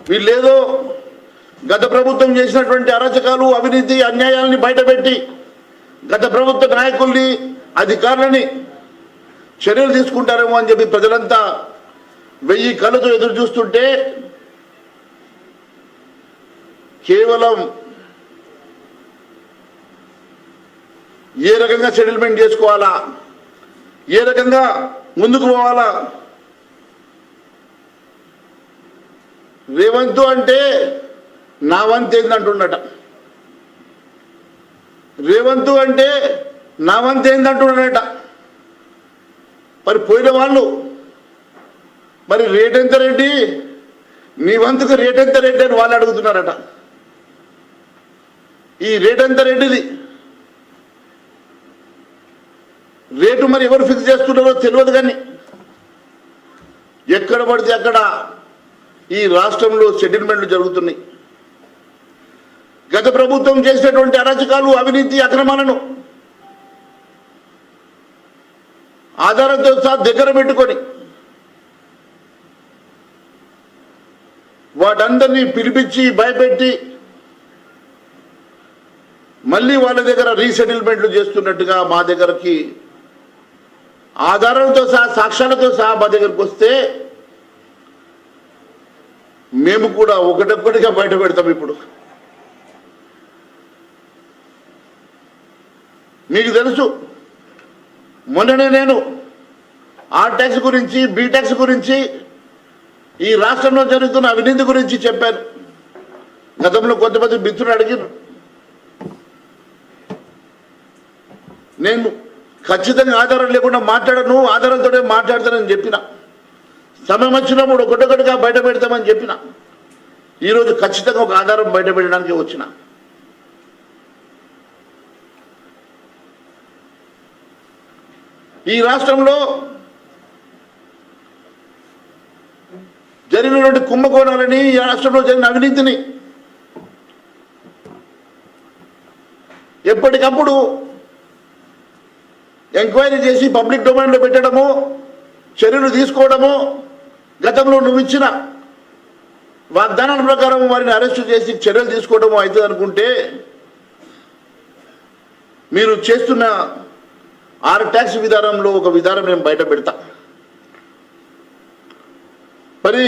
వీళ్ళేదో గత ప్రభుత్వం చేసినటువంటి అరాచకాలు అవినీతి అన్యాయాలని బయటపెట్టి గత ప్రభుత్వ నాయకుల్ని అధికారులని చర్యలు తీసుకుంటారేమో అని చెప్పి ప్రజలంతా 1000 కళ్ళతో ఎదురు చూస్తుంటే కేవలం ఏ రకంగా సెటిల్మెంట్ చేసుకోవాలా, ఏ రకంగా ముందుకు పోవాలా, రేవంత్ అంటే నా వంతు ఏందంటున్నట, రేవంత్ అంటే నా వంతు ఏందంటున్నాడట. మరి పోయిన వాళ్ళు మరి రేట్ ఎంత రెడ్డి, నీ వంతుకు రేట్ ఎంత రెడ్డి అని వాళ్ళు అడుగుతున్నారట. ఈ రేట్ ఎంత రెడ్డిది రేటు మరి ఎవరు ఫిక్స్ చేస్తున్నారో తెలియదు. కానీ ఎక్కడ పడితే అక్కడ ఈ రాష్ట్రంలో సెటిల్మెంట్లు జరుగుతున్నాయి. గత ప్రభుత్వం చేసినటువంటి అరాచకాలు అవినీతి అక్రమాలను ఆధారంతో సహా దగ్గర పెట్టుకొని వాటందరినీ పిలిపించి భయపెట్టి మళ్ళీ వాళ్ళ దగ్గర రీసెటిల్మెంట్లు చేస్తున్నట్టుగా మా దగ్గరకి ఆధారాలతో సహా సాక్ష్యాలతో సహా మా దగ్గరకు వస్తే మేము కూడా ఒకటొక్కటిగా బయట పెడతాం. ఇప్పుడు మీకు తెలుసు, మొన్ననే నేను ఆర్ ట్యాక్స్ గురించి బి ట్యాక్స్ గురించి ఈ రాష్ట్రంలో జరుగుతున్న అవినీతి గురించి చెప్పాను. గతంలో కొంతమంది మిత్రులు అడిగారు. నేను ఖచ్చితంగా ఆధారం లేకుండా మాట్లాడను, ఆధారంతోనే మాట్లాడతానని చెప్పిన. సమయం వచ్చినప్పుడు ఒకటొకటిగా బయట పెడతామని చెప్పిన. ఈరోజు ఖచ్చితంగా ఒక ఆధారం బయట పెట్టడానికి వచ్చిన. ఈ రాష్ట్రంలో జరిగినటువంటి కుంభకోణాలని, ఈ రాష్ట్రంలో జరిగిన అవినీతిని ఎప్పటికప్పుడు ఎంక్వైరీ చేసి పబ్లిక్ డొమైన్లో పెట్టడము, చర్యలు తీసుకోవడము, గతంలో నువ్వు ఇచ్చిన వాగ్దానాల ప్రకారం వారిని అరెస్టు చేసి చర్యలు తీసుకోవడము అవుతుంది అనుకుంటే మీరు చేస్తున్న ఆర్ ట్యాక్స్ విధానంలో ఒక విధానం నేను బయట పెడతా. మరి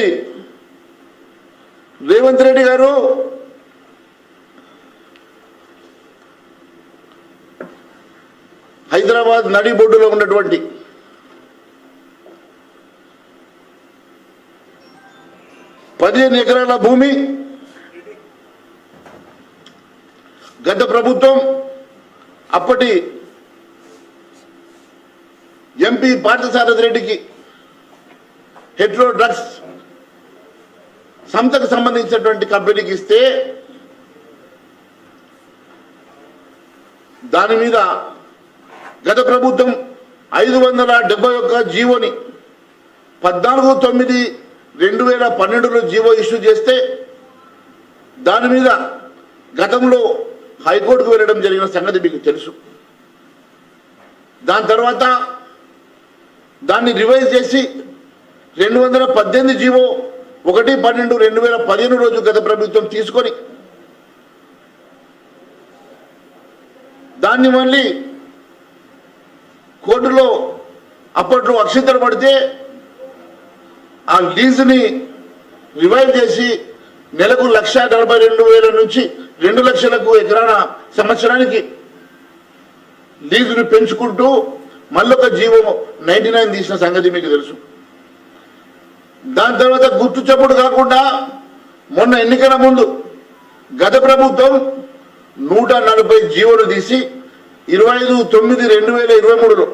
రేవంత్ రెడ్డి గారు హైదరాబాద్ నడిబొడ్డులో ఉన్నటువంటి పదిహేను ఎకరాల భూమి గత ప్రభుత్వం అప్పటి ఎంపీ పార్థసారథి రెడ్డికి హెట్రో డ్రగ్స్ సంస్థకు సంబంధించినటువంటి కంపెనీకి ఇస్తే దాని మీద గత ప్రభుత్వం 571 జీవోని 14/9/2012లో జీవో ఇష్యూ చేస్తే దాని మీద గతంలో హైకోర్టుకు వెళ్ళడం జరిగిన సంగతి మీకు తెలుసు. దాని తర్వాత దాన్ని రివైజ్ చేసి 218 జీవో 1/12/2015 రోజు గత ప్రభుత్వం తీసుకొని దాన్ని మళ్ళీ కోర్టులో అప్పట్లో అక్షింతలు పడితే ఆ లీజుని రివైవ్ చేసి నెలకు 1,42,000 నుంచి 2 లక్షలకు ఎకరాన సంవత్సరానికి లీజుని పెంచుకుంటూ మళ్ళొక జీవో 99 తీసిన సంగతి మీకు తెలుసు. దాని తర్వాత గుర్తు చప్పుడు కాకుండా మొన్న ఎన్నికల ముందు గత ప్రభుత్వం 140 జీవోలు తీసి 25/9/2023లో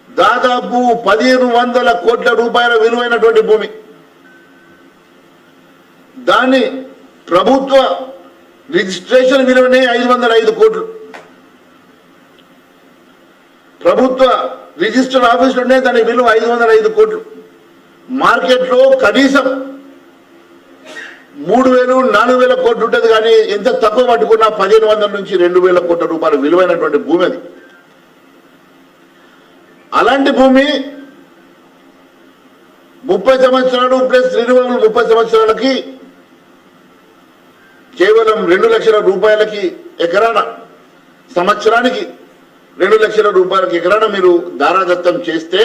దాదాపు 1,500 కోట్ల రూపాయల విలువైనటువంటి భూమి దాన్ని ప్రభుత్వ రిజిస్ట్రేషన్ విలువనే 505 కోట్లు, ప్రభుత్వ రిజిస్టర్ ఆఫీసులోనే దాని విలువ 505 కోట్లు. మార్కెట్లో కనీసం 3,000-4,000 కోట్లు ఉంటుంది. కానీ ఎంత తక్కువ పట్టుకున్నా 1,500 నుంచి 2,000 కోట్ల రూపాయలు విలువైనటువంటి భూమి అది. అలాంటి భూమి 30 సంవత్సరాలు ప్లస్ రిన్యూవబుల్ 30 సంవత్సరాలకి కేవలం 2 లక్షల రూపాయలకి ఎకరాన, సంవత్సరానికి 2 లక్షల రూపాయలకి ఎకరాన మీరు దారాదత్తం చేస్తే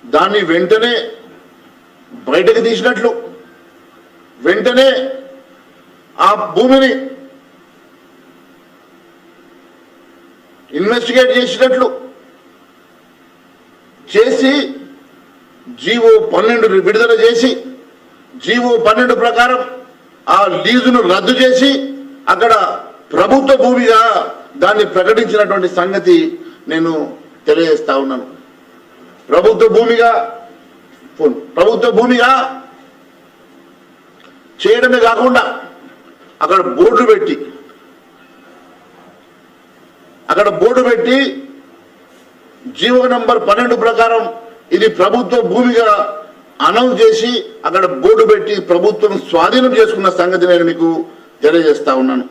దాన్ని వెంటనే బయటకు తీసినట్లు, వెంటనే ఆ భూమిని ఇన్వెస్టిగేట్ చేసినట్లు చేసి జీవో 12 విడుదల చేసి జీవో 12 ప్రకారం ఆ లీజును రద్దు చేసి అక్కడ ప్రభుత్వ భూమిగా దాన్ని ప్రకటించినటువంటి సంగతి నేను తెలియజేస్తా ఉన్నాను. ప్రభుత్వ భూమిగా చేయడమే కాకుండా అక్కడ బోర్డు పెట్టి జీవో నంబర్ 12 ప్రకారం ఇది ప్రభుత్వ భూమిగా అనౌన్స్ చేసి అక్కడ బోర్డు పెట్టి ప్రభుత్వం స్వాధీనం చేసుకున్న సంగతి నేను మీకు తెలియజేస్తా ఉన్నాను.